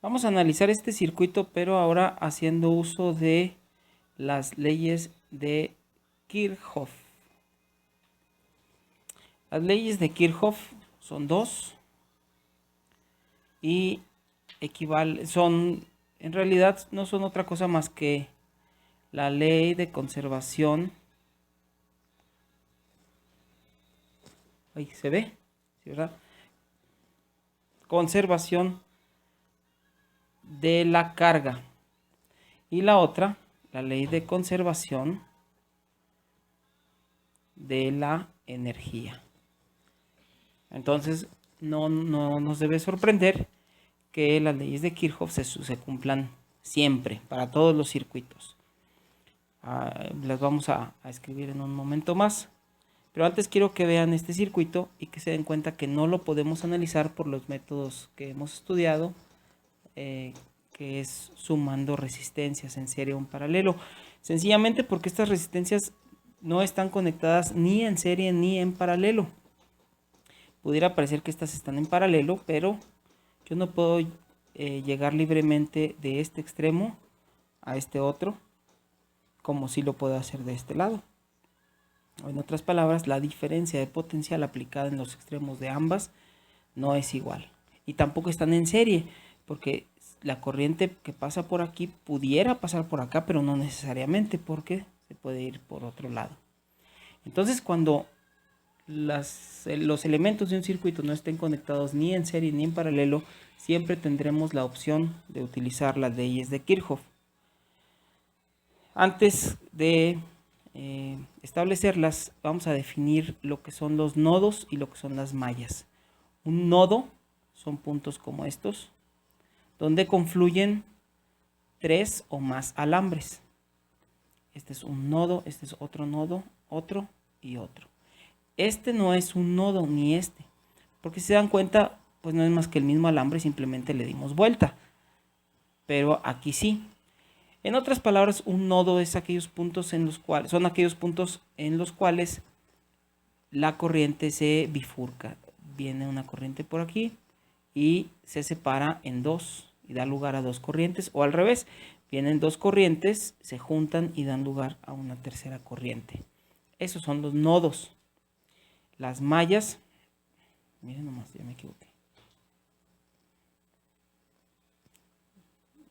Vamos a analizar este circuito, pero ahora haciendo uso de las leyes de Kirchhoff. Las leyes de Kirchhoff son dos y en realidad no son otra cosa más que la ley de conservación. Ahí se ve, ¿sí, verdad? Conservación de la carga. Y la otra, la ley de conservación de la energía. Entonces, no nos debe sorprender que las leyes de Kirchhoff se cumplan siempre, para todos los circuitos. Las vamos a escribir en un momento más. Pero antes quiero que vean este circuito y que se den cuenta que no lo podemos analizar por los métodos que hemos estudiado, que es sumando resistencias en serie o en paralelo. Sencillamente porque estas resistencias no están conectadas ni en serie ni en paralelo. Pudiera parecer que estas están en paralelo, pero yo no puedo llegar libremente de este extremo a este otro, como si lo puedo hacer de este lado. O en otras palabras, la diferencia de potencial aplicada en los extremos de ambas no es igual. Y tampoco están en serie, porque la corriente que pasa por aquí pudiera pasar por acá, pero no necesariamente, porque se puede ir por otro lado. Entonces, cuando los elementos de un circuito no estén conectados ni en serie ni en paralelo, siempre tendremos la opción de utilizar las leyes de Kirchhoff. Antes de establecerlas, vamos a definir lo que son los nodos y lo que son las mallas. Un nodo son puntos como estos, donde confluyen 3 o más alambres. Este es un nodo, este es otro nodo, otro y otro. Este no es un nodo ni este, porque si se dan cuenta, pues no es más que el mismo alambre, simplemente le dimos vuelta. Pero aquí sí. En otras palabras, un nodo es aquellos puntos en los cuales la corriente se bifurca. Viene una corriente por aquí y se separa en dos y da lugar a dos corrientes, o al revés, vienen dos corrientes, se juntan y dan lugar a una tercera corriente. Esos son los nodos. Las mallas, miren nomás, ya me equivoqué.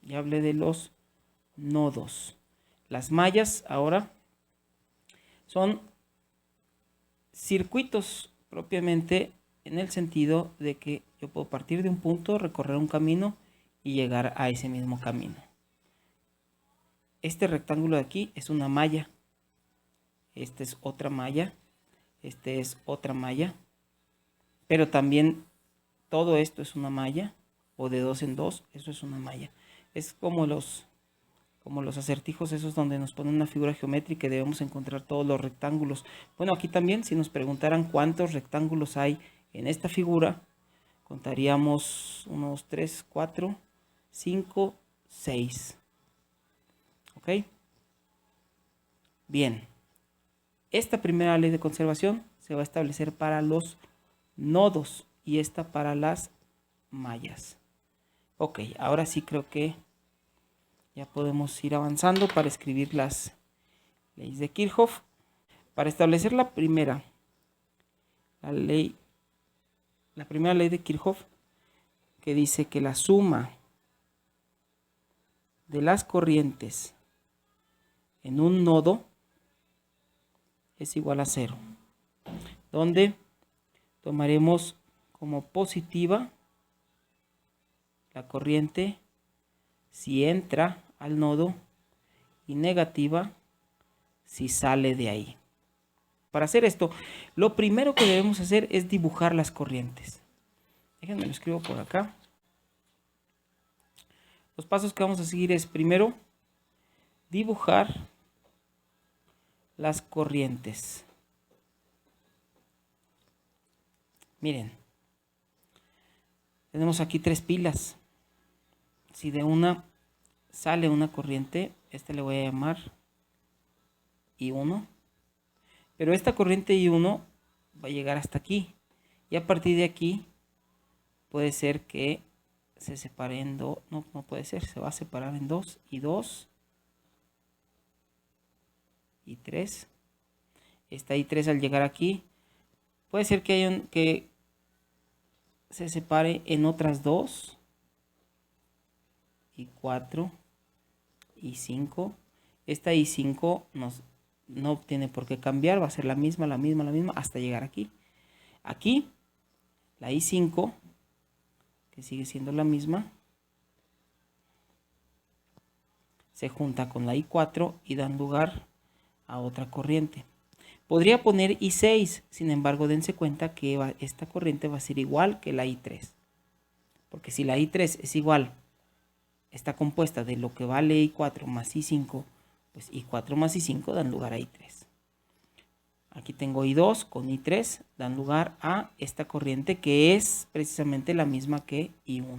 Ya hablé de los nodos. Las mallas ahora son circuitos propiamente, en el sentido de que yo puedo partir de un punto, recorrer un camino y llegar a ese mismo camino. Este rectángulo de aquí es una malla. Este es otra malla. Este es otra malla. Pero también todo esto es una malla, o de dos en dos, eso es una malla. Es como los acertijos esos donde nos ponen una figura geométrica y debemos encontrar todos los rectángulos. Bueno, aquí también, si nos preguntaran cuántos rectángulos hay en esta figura, contaríamos 1, 2, 3, 4, 5, 6. ¿Ok? Bien. Esta primera ley de conservación se va a establecer para los nodos y esta para las mallas. Ok, ahora sí creo que ya podemos ir avanzando para escribir las leyes de Kirchhoff. Para establecer la primera ley de Kirchhoff, que dice que la suma de las corrientes en un nodo es igual a 0, donde tomaremos como positiva la corriente si entra al nodo y negativa si sale de ahí. Para hacer esto, lo primero que debemos hacer es dibujar las corrientes. Déjenme lo escribo por acá. Los pasos que vamos a seguir es primero dibujar las corrientes. Miren, tenemos aquí 3 pilas. Si de una sale una corriente, esta le voy a llamar I1. Pero esta corriente I1 va a llegar hasta aquí. Y a partir de aquí puede ser que se separe en dos. No, no puede ser. Se va a separar en 2 y 2 y 3. Esta I3 al llegar aquí puede ser que se separe en otras 2 y 4 y 5. Esta I5 no tiene por qué cambiar, va a ser la misma hasta llegar aquí. Aquí la I5, que sigue siendo la misma, se junta con la I4 y dan lugar a otra corriente. Podría poner I6, sin embargo dense cuenta que esta corriente va a ser igual que la I3. Porque si la I3 es igual, está compuesta de lo que vale I4 más I5, pues I4 más I5 dan lugar a I3. Aquí tengo I2 con I3, dan lugar a esta corriente que es precisamente la misma que I1.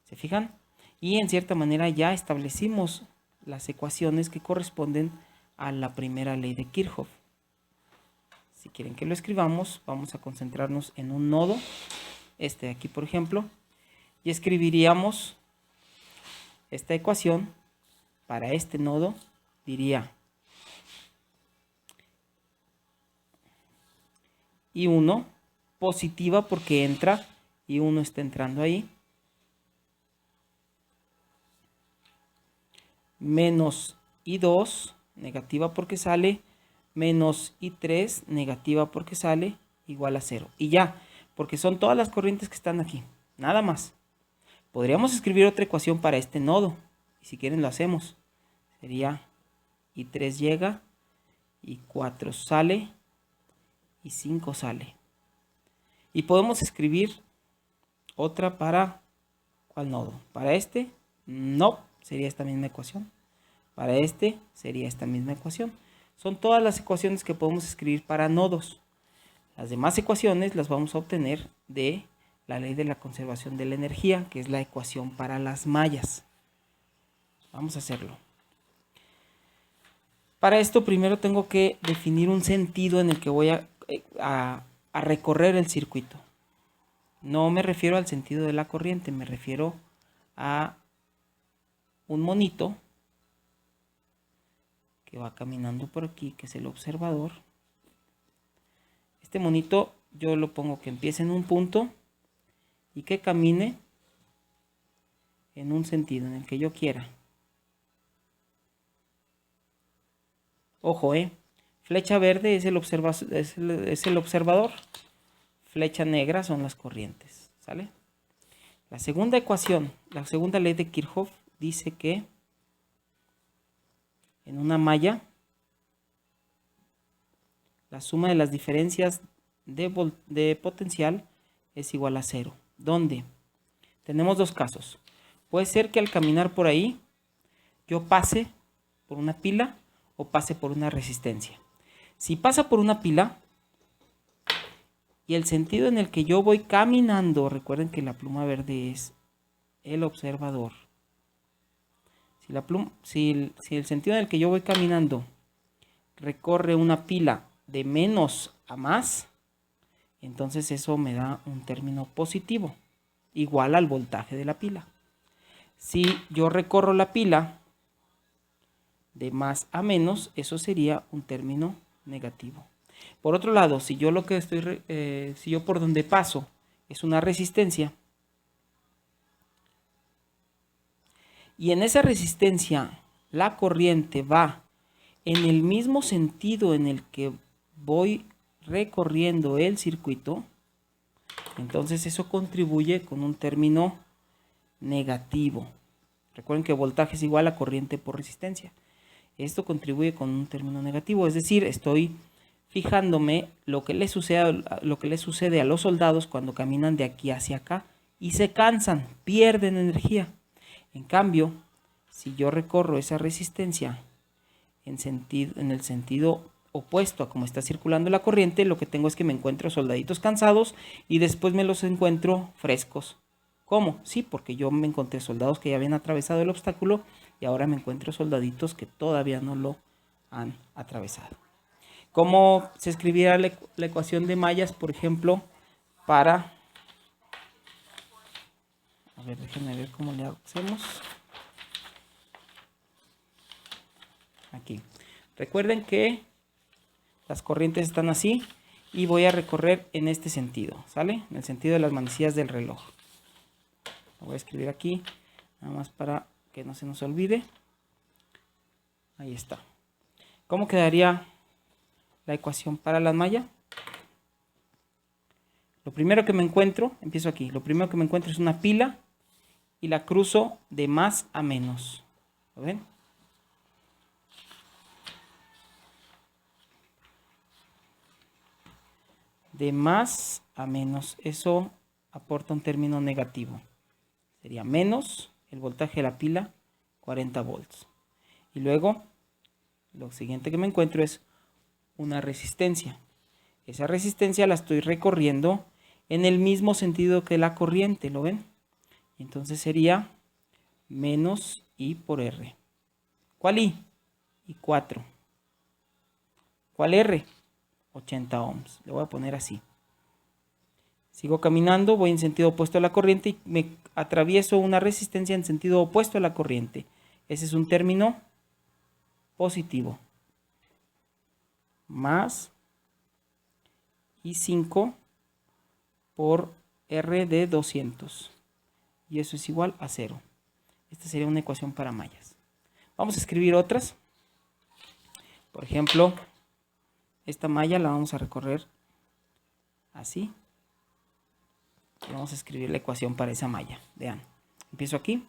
¿Se fijan? Y en cierta manera ya establecimos las ecuaciones que corresponden a la primera ley de Kirchhoff. Si quieren que lo escribamos, vamos a concentrarnos en un nodo, este de aquí por ejemplo, y escribiríamos esta ecuación para este nodo, diría I1 positiva porque entra, I1 está entrando ahí, menos I2 negativa porque sale, menos I3 negativa porque sale, igual a 0. Y ya, porque son todas las corrientes que están aquí, nada más. Podríamos escribir otra ecuación para este nodo, y si quieren lo hacemos. Sería I3 llega, I4 sale, I5 sale. Y podemos escribir otra para, ¿cuál nodo? Para este, no, sería esta misma ecuación. Para este sería esta misma ecuación. Son todas las ecuaciones que podemos escribir para nodos. Las demás ecuaciones las vamos a obtener de la ley de la conservación de la energía, que es la ecuación para las mallas. Vamos a hacerlo. Para esto primero tengo que definir un sentido en el que voy a recorrer el circuito. No me refiero al sentido de la corriente, me refiero a un monito que va caminando por aquí, que es el observador. Este monito yo lo pongo que empiece en un punto y que camine en un sentido en el que yo quiera. Ojo, flecha verde es el observador, flecha negra son las corrientes, ¿sale? La segunda ecuación, la segunda ley de Kirchhoff dice que en una malla la suma de las diferencias de potencial es igual a 0. ¿Dónde? Tenemos dos casos. Puede ser que al caminar por ahí yo pase por una pila o pase por una resistencia. Si pasa por una pila y el sentido en el que yo voy caminando, recuerden que la pluma verde es el observador. Si el sentido en el que yo voy caminando recorre una pila de menos a más, entonces eso me da un término positivo, igual al voltaje de la pila. Si yo recorro la pila de más a menos, eso sería un término negativo. Por otro lado, si yo por donde paso es una resistencia, y en esa resistencia la corriente va en el mismo sentido en el que voy recorriendo el circuito, entonces eso contribuye con un término negativo. Recuerden que voltaje es igual a corriente por resistencia. Esto contribuye con un término negativo, es decir, estoy fijándome lo que le sucede a los soldados cuando caminan de aquí hacia acá y se cansan, pierden energía. En cambio, si yo recorro esa resistencia en el sentido opuesto a como está circulando la corriente, lo que tengo es que me encuentro soldaditos cansados y después me los encuentro frescos. ¿Cómo? Sí, porque yo me encontré soldados que ya habían atravesado el obstáculo y ahora me encuentro soldaditos que todavía no lo han atravesado. ¿Cómo se escribirá la ecuación de mallas, por ejemplo, para... A ver, déjenme ver cómo le hacemos. Aquí. Recuerden que las corrientes están así y voy a recorrer en este sentido, ¿sale? En el sentido de las manecillas del reloj. Lo voy a escribir aquí, nada más para que no se nos olvide. Ahí está. ¿Cómo quedaría la ecuación para la malla? Lo primero que me encuentro, empiezo aquí, lo primero que me encuentro es una pila y la cruzo de más a menos. ¿Lo ven? De más a menos, eso aporta un término negativo. Sería menos el voltaje de la pila, 40 volts. Y luego, lo siguiente que me encuentro es una resistencia. Esa resistencia la estoy recorriendo en el mismo sentido que la corriente, ¿lo ven? Entonces sería menos I por R. ¿Cuál I? I4. ¿Cuál R? 80 ohms. Le voy a poner así. Sigo caminando, voy en sentido opuesto a la corriente y me atravieso una resistencia en sentido opuesto a la corriente. Ese es un término positivo. Más I5 por R de 200. Y eso es igual a 0. Esta sería una ecuación para mallas. Vamos a escribir otras. Por ejemplo, esta malla la vamos a recorrer así. Y vamos a escribir la ecuación para esa malla. Vean, empiezo aquí,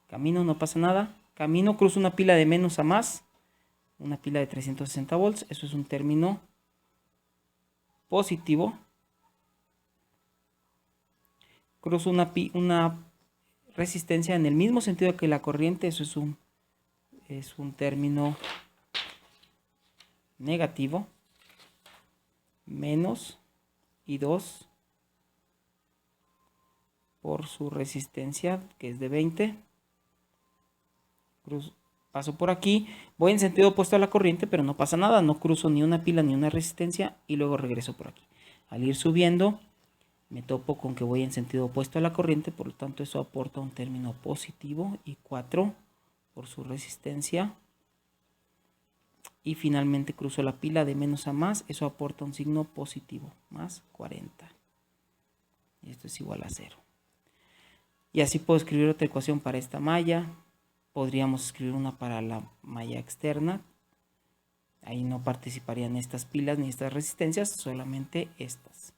camino, no pasa nada. Camino, cruzo una pila de menos a más. Una pila de 360 volts. Eso es un término positivo. Cruzo una resistencia en el mismo sentido que la corriente. Eso es un término negativo. Menos I2 por su resistencia, que es de 20. Paso por aquí, voy en sentido opuesto a la corriente, pero no pasa nada, no cruzo ni una pila ni una resistencia y luego regreso por aquí. Al ir subiendo, me topo con que voy en sentido opuesto a la corriente, por lo tanto eso aporta un término positivo, I4 por su resistencia. Y finalmente cruzo la pila de menos a más, eso aporta un signo positivo, más 40. Y esto es igual a 0. Y así puedo escribir otra ecuación para esta malla. Podríamos escribir una para la malla externa. Ahí no participarían estas pilas ni estas resistencias, solamente estas.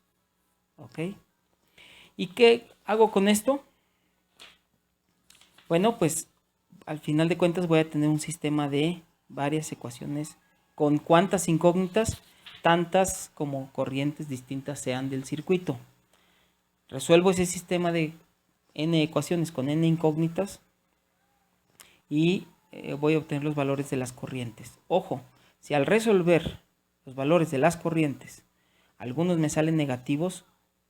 ¿Ok? ¿Y qué hago con esto? Bueno, pues al final de cuentas voy a tener un sistema de varias ecuaciones con cuantas incógnitas, tantas como corrientes distintas sean del circuito. Resuelvo ese sistema de n ecuaciones con n incógnitas y voy a obtener los valores de las corrientes. Ojo, si al resolver los valores de las corrientes algunos me salen negativos,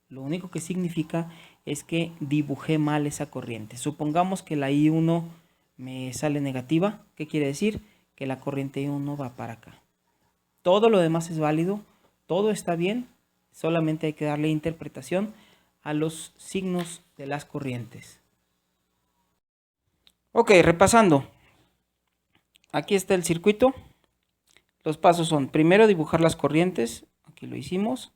lo único que significa es que dibujé mal esa corriente. Supongamos que la I1 me sale negativa. ¿Qué quiere decir? Que la corriente I1 va para acá. Todo lo demás es válido, todo está bien, solamente hay que darle interpretación a los signos de las corrientes. Ok, repasando. Aquí está el circuito. Los pasos son, primero dibujar las corrientes, aquí lo hicimos.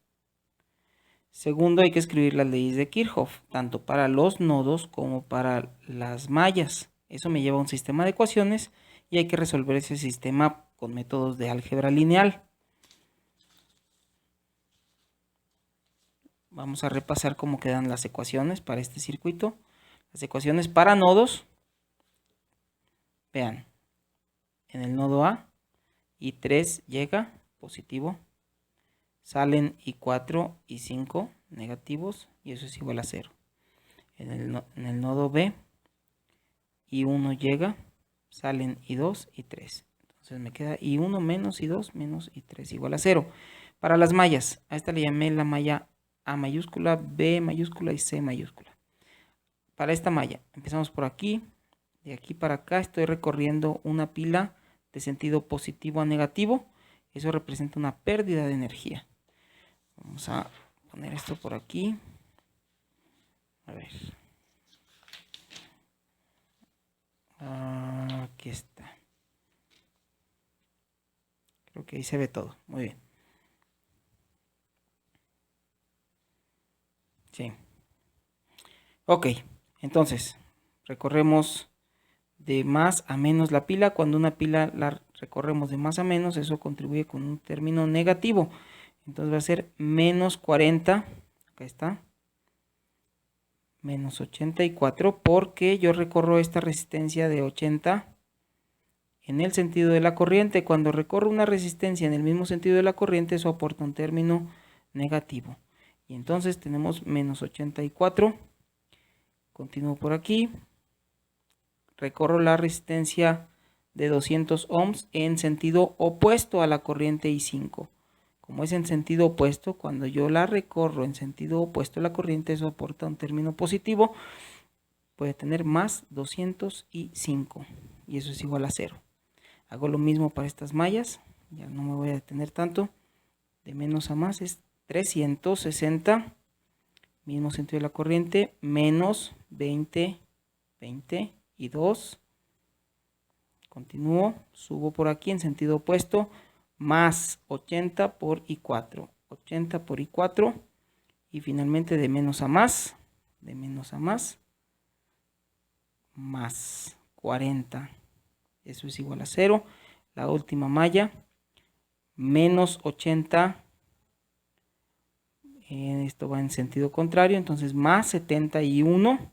Segundo, hay que escribir las leyes de Kirchhoff, tanto para los nodos como para las mallas. Eso me lleva a un sistema de ecuaciones y hay que resolver ese sistema con métodos de álgebra lineal. Vamos a repasar cómo quedan las ecuaciones para este circuito. Las ecuaciones para nodos. Vean, en el nodo A, I3 llega positivo. Salen I4 y 5 negativos y eso es igual a 0. En el nodo B, I1 llega, salen I2 y 3. Entonces me queda I1 menos I2 menos I3 igual a 0. Para las mallas, a esta le llamé la malla A mayúscula, B mayúscula y C mayúscula. Para esta malla, empezamos por aquí. De aquí para acá estoy recorriendo una pila de sentido positivo a negativo. Eso representa una pérdida de energía. Vamos a poner esto por aquí. A ver. porque ahí se ve todo. Muy bien. Sí. Ok, entonces recorremos de más a menos la pila. Cuando una pila la recorremos de más a menos, eso contribuye con un término negativo. Entonces va a ser menos 40, acá está, menos 84, porque yo recorro esta resistencia de 80 en el sentido de la corriente. Cuando recorro una resistencia en el mismo sentido de la corriente, eso aporta un término negativo. Y entonces tenemos menos 84. Continúo por aquí. Recorro la resistencia de 200 ohms en sentido opuesto a la corriente I5. Como es en sentido opuesto, cuando yo la recorro en sentido opuesto a la corriente, eso aporta un término positivo. Puede tener más 205 y eso es igual a 0. Hago lo mismo para estas mallas, ya no me voy a detener tanto. De menos a más es 360, mismo sentido de la corriente, menos 20, 20 y 2. Continúo, subo por aquí en sentido opuesto, más 80 por I4, 80 por I4 y finalmente de menos a más, más 40, eso es igual a 0. La última malla, menos 80, esto va en sentido contrario, entonces más 71,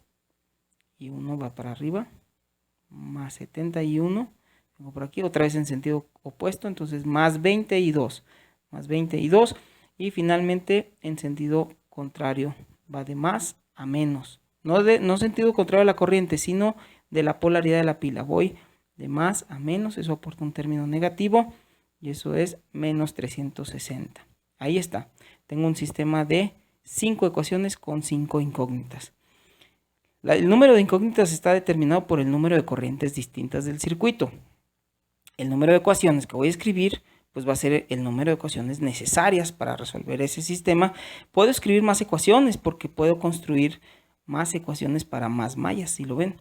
y 1 va para arriba, más 71, tengo por aquí otra vez en sentido opuesto, entonces más 22, más 22, y finalmente en sentido contrario, va de más a menos, no sentido contrario a la corriente, sino de la polaridad de la pila, voy de más a menos, eso aporta un término negativo, y eso es menos 360. Ahí está, tengo un sistema de 5 ecuaciones con 5 incógnitas. El número de incógnitas está determinado por el número de corrientes distintas del circuito. El número de ecuaciones que voy a escribir pues va a ser el número de ecuaciones necesarias para resolver ese sistema. Puedo escribir más ecuaciones porque puedo construir más ecuaciones para más mallas, si lo ven,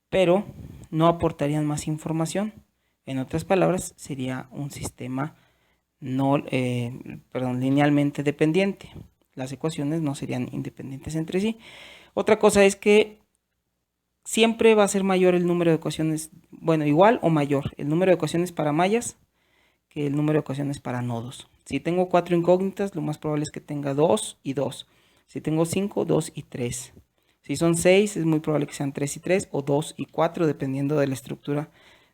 pero no aportarían más información. En otras palabras, sería un sistema linealmente dependiente. Las ecuaciones no serían independientes entre sí. Otra cosa es que siempre va a ser mayor el número de ecuaciones, bueno, igual o mayor el número de ecuaciones para mallas que el número de ecuaciones para nodos. Si tengo 4 incógnitas, lo más probable es que tenga 2 y 2. Si tengo 5, 2 y 3. Si son 6, es muy probable que sean 3 y 3 o 2 y 4, dependiendo de la estructura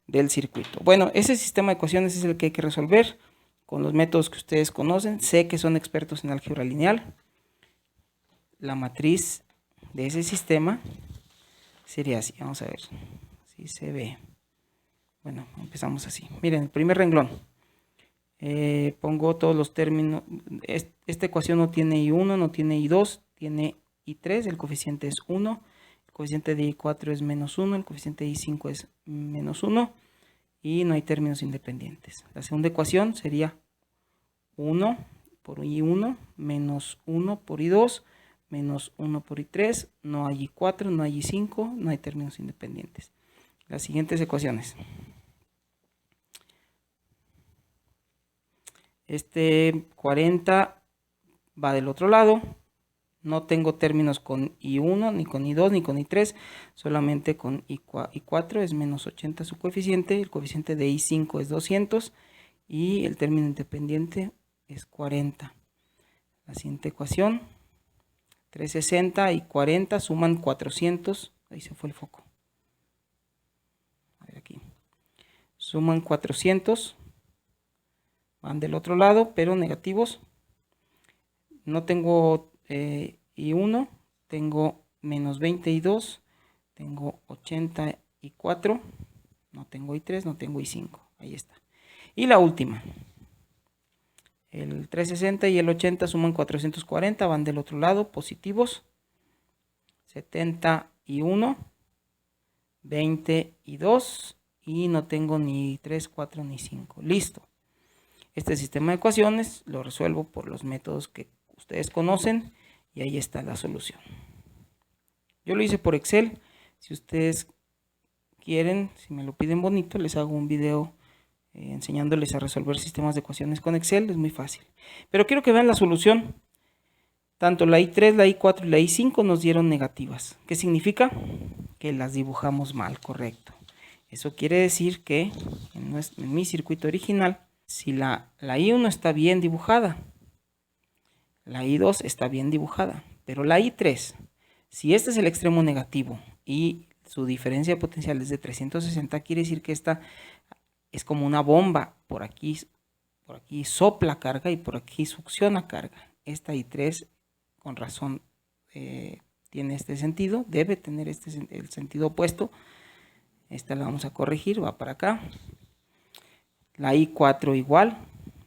del circuito. Bueno, ese sistema de ecuaciones es el que hay que resolver con los métodos que ustedes conocen. Sé que son expertos en álgebra lineal. La matriz de ese sistema sería así. Vamos a ver si se ve. Bueno, empezamos así. Miren, el primer renglón. Pongo todos los términos. Esta ecuación no tiene I1, no tiene I2, tiene I3. El coeficiente es 1. El coeficiente de I4 es menos 1. El coeficiente de I5 es menos 1. Y no hay términos independientes. La segunda ecuación sería 1 por I1 menos 1 por I2 menos 1 por I3, no hay I4, no hay I5, no hay términos independientes. Las siguientes ecuaciones. Este 40 va del otro lado. No tengo términos con I1, ni con I2, ni con I3, solamente con I4 es menos 80 su coeficiente, el coeficiente de I5 es 200 y el término independiente es 40. La siguiente ecuación, 360 y 40 suman 400, ahí se fue el foco. A ver aquí. Suman 400, van del otro lado, pero negativos. No tengo I1, tengo menos 22, tengo 84, no tengo I3, no tengo I5, ahí está. Y la última, el 360 y el 80 suman 440, van del otro lado, positivos. 71, 22 y no tengo ni 3, 4 ni 5. Listo. Este sistema de ecuaciones lo resuelvo por los métodos que ustedes conocen y ahí está la solución. Yo lo hice por Excel. Si ustedes quieren, si me lo piden bonito, les hago un video enseñándoles a resolver sistemas de ecuaciones con Excel, es muy fácil. Pero quiero que vean la solución. Tanto la I3, la I4 y la I5 nos dieron negativas. ¿Qué significa? Que las dibujamos mal, correcto. Eso quiere decir que en mi circuito original, si la I1 está bien dibujada, la I2 está bien dibujada, pero la I3, si este es el extremo negativo y su diferencia de potencial es de 360, quiere decir que esta es como una bomba. Por aquí sopla carga y por aquí succiona carga. Esta I3, con razón, tiene este sentido, debe tener el sentido opuesto. Esta la vamos a corregir, va para acá. La I4 igual,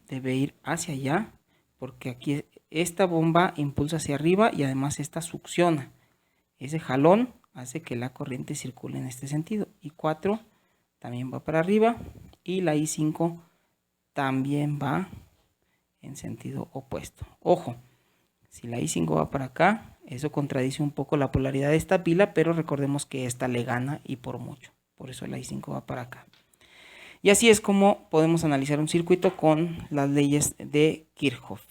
debe ir hacia allá, porque aquí esta bomba impulsa hacia arriba y además esta succiona. Ese jalón hace que la corriente circule en este sentido. I4 también va para arriba y la I5 también va en sentido opuesto. Ojo, si la I5 va para acá, eso contradice un poco la polaridad de esta pila, pero recordemos que esta le gana y por mucho. Por eso la I5 va para acá. Y así es como podemos analizar un circuito con las leyes de Kirchhoff.